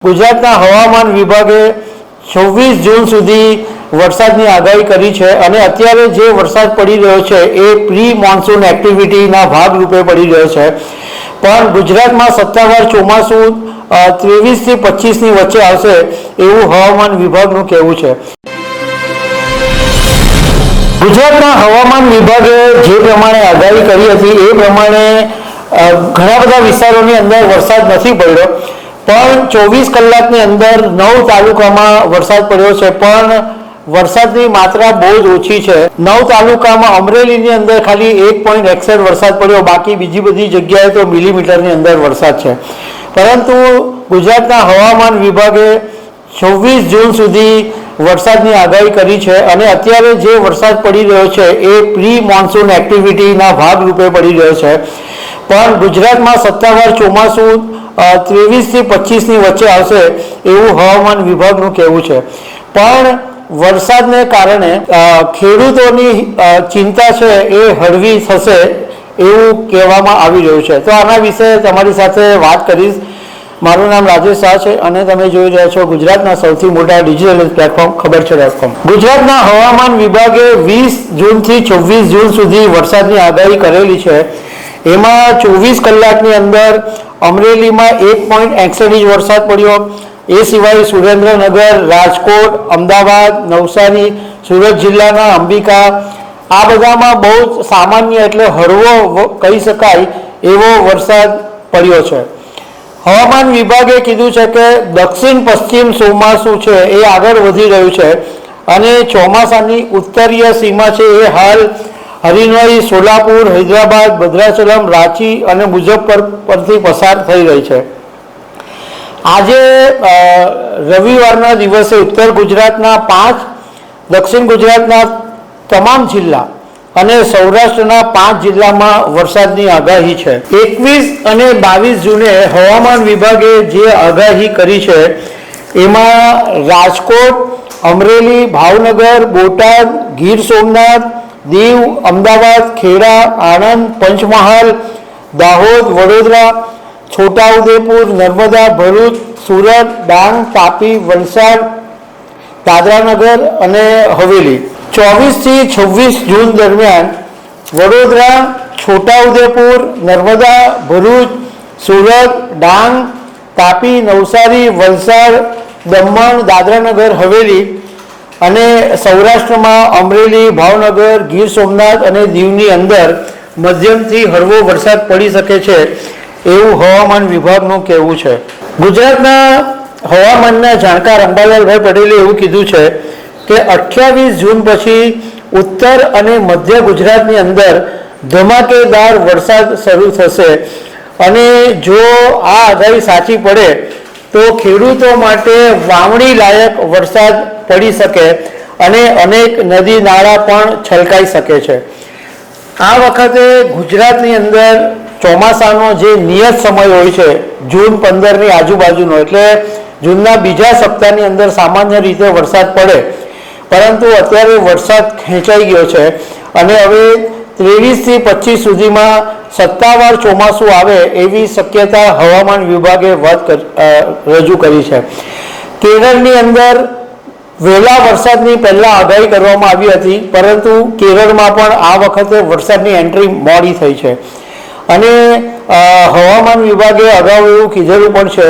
ગુજરાતના હવામાન વિભાગે 26 જૂન સુધી વરસાદની આગાહી કરી છે અને અત્યારે જે વરસાદ પડી રહ્યો છે એ પ્રી મોન્સૂન એક્ટિવિટીના ભાગરૂપે પડી રહ્યો છે, પણ ગુજરાતમાં સત્તાવાર ચોમાસું 23 થી 25ની વચ્ચે આવશે એવું હવામાન વિભાગનું કહેવું છે। ગુજરાતના હવામાન વિભાગે જે પ્રમાણે આગાહી કરી હતી એ પ્રમાણે ઘણા બધા વિસ્તારોની અંદર વરસાદ નથી પડ્યો, પણ 24 કલાકની અંદર 9 તાલુકામાં વરસાદ પડ્યો છે, પણ વરસાદની માત્રા બહુ જ ઓછી છે। 9 તાલુકામાં અમરેલીની અંદર ખાલી 1.61 વરસાદ પડ્યો, બાકી બીજી બધી જગ્યાએ તો મિલીમીટરની અંદર વરસાદ છે। પરંતુ ગુજરાતના હવામાન વિભાગે 26 જૂન સુધી વરસાદની આગાહી કરી છે અને અત્યારે જે વરસાદ પડી રહ્યો છે એ પ્રી મોન્સૂન એક્ટિવિટીના ભાગરૂપે પડી રહ્યો છે, પણ ગુજરાતમાં સત્તાવાર ચોમાસું 23 થી 25ની વચ્ચે આવશે એવું હવામાન વિભાગનું કહેવું છે। પણ વરસાદને કારણે ખેડૂતોની ચિંતા છે એ હળવી થશે એવું કહેવામાં આવી રહ્યું છે। તો આના વિશે તમારી સાથે વાત કરીશ। મારું નામ રાજેશ શાહ છે અને તમે જોઈ રહ્યા છો ગુજરાતના સૌથી મોટા ડિજિટલ પ્લેટફોર્મ ખબર છે.com। ગુજરાતના હવામાન વિભાગે 20 જૂનથી 26 જૂન સુધી વરસાદની આગાહી કરેલી છે। એમાં 24 કલાકની અંદર અમરેલીમાં 1.61 ઇંચ વરસાદ પડ્યો। એ સિવાય સુરેન્દ્રનગર, રાજકોટ, અમદાવાદ, નવસારી, સુરત જિલ્લાના અંબિકા આ બધામાં બહુ જ સામાન્ય એટલે હળવો કહી શકાય એવો વરસાદ પડ્યો છે। હવામાન વિભાગે કીધું છે કે દક્ષિણ પશ્ચિમ ચોમાસું છે એ આગળ વધી રહ્યું છે અને ચોમાસાની ઉત્તરીય સીમા છે એ હાલ હરિનોઈ, સોલાપુર, હૈદરાબાદ, ભદ્રાચલમ, રાંચી અને મુઝફ્ફર પરથી પસાર થઈ રહી છે। આજે રવિવારના દિવસે ઉત્તર ગુજરાતના 5, દક્ષિણ ગુજરાતના તમામ જિલ્લા અને સૌરાષ્ટ્રના 5 જિલ્લામાં વરસાદની આગાહી છે। 21 અને 22 જૂને હવામાન વિભાગે જે આગાહી કરી છે એમાં રાજકોટ, અમરેલી, ભાવનગર, બોટાદ, ગીર સોમનાથ, દીવ, અમદાવાદ, ખેડા, આણંદ, પંચમહાલ, દાહોદ, વડોદરા, છોટાઉદેપુર, નર્મદા, ભરૂચ, સુરત, ડાંગ, તાપી, વલસાડ, દાદરાનગર અને હવેલી 24 થી 26 જૂન દરમિયાન વડોદરા, છોટાઉદેપુર, નર્મદા, ભરૂચ, સુરત, ડાંગ, તાપી, નવસારી, વલસાડ, દમણ, દાદરાનગર હવેલી અને સૌરાષ્ટ્રમાં અમરેલી, ભાવનગર, ગીર સોમનાથ અને દીવની અંદર મધ્યમથી હળવો વરસાદ પડી શકે છે એવું હવામાન વિભાગનું કહેવું છે। ગુજરાતના હવામાનના જાણકાર અંબાલાલભાઈ પટેલે એવું કીધું છે કે 28 જૂન પછી ઉત્તર અને મધ્ય ગુજરાતની અંદર ધમાકેદાર વરસાદ શરૂ થશે અને જો આ આગાહી સાચી પડે તો ખેડૂતો માટે વાવણી લાયક વરસાદ પડી શકે અને અનેક નદી નાળા પણ છલકાઈ શકે છે। આ વખતે ગુજરાતની અંદર ચોમાસાનો જે નિયત સમય હોય છે જૂન 15ની આજુબાજુનો, એટલે જૂનના બીજા સપ્તાહની અંદર સામાન્ય રીતે વરસાદ પડે, પરંતુ અત્યારે વરસાદ ખેંચાઈ ગયો છે અને હવે 23 થી 25 સુધીમાં સત્તાવાર ચોમાસું આવે એવી શક્યતા હવામાન વિભાગે રજૂ કરી છે। કેરળની અંદર વહેલા વરસાદની પહેલાં આગાહી કરવામાં આવી હતી, પરંતુ કેરળમાં પણ આ વખતે વરસાદની એન્ટ્રી મોડી થઈ છે અને હવામાન વિભાગે અગાઉ એવું કીધેલું પણ છે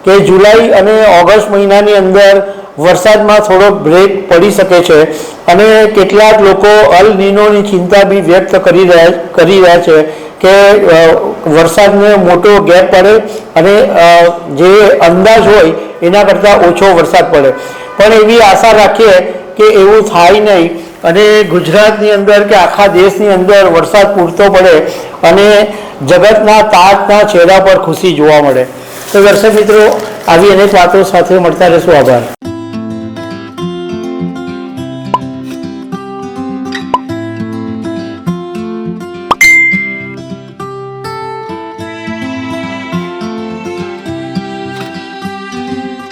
કે જુલાઈ અને ઓગસ્ટ મહિનાની અંદર વરસાદમાં થોડો બ્રેક પડી શકે છે અને કેટલાક લોકો અલ નીનોની ચિંતા બી વ્યક્ત કરી રહ્યા છે કે વરસાદને મોટો ગેપ પડે અને જે અંદાજ હોય એના કરતાં ઓછો વરસાદ પડે, પણ એવી આશા રાખીએ કે એવું થાય નહીં અને ગુજરાતની અંદર કે આખા દેશની અંદર વરસાદ પૂરતો પડે અને જગતના તાજના ચહેરા પર ખુશી જોવા મળે। તો દર્શક મિત્રો, આવી અનેક વાતો સાથે મળતા રહેશું। આભાર।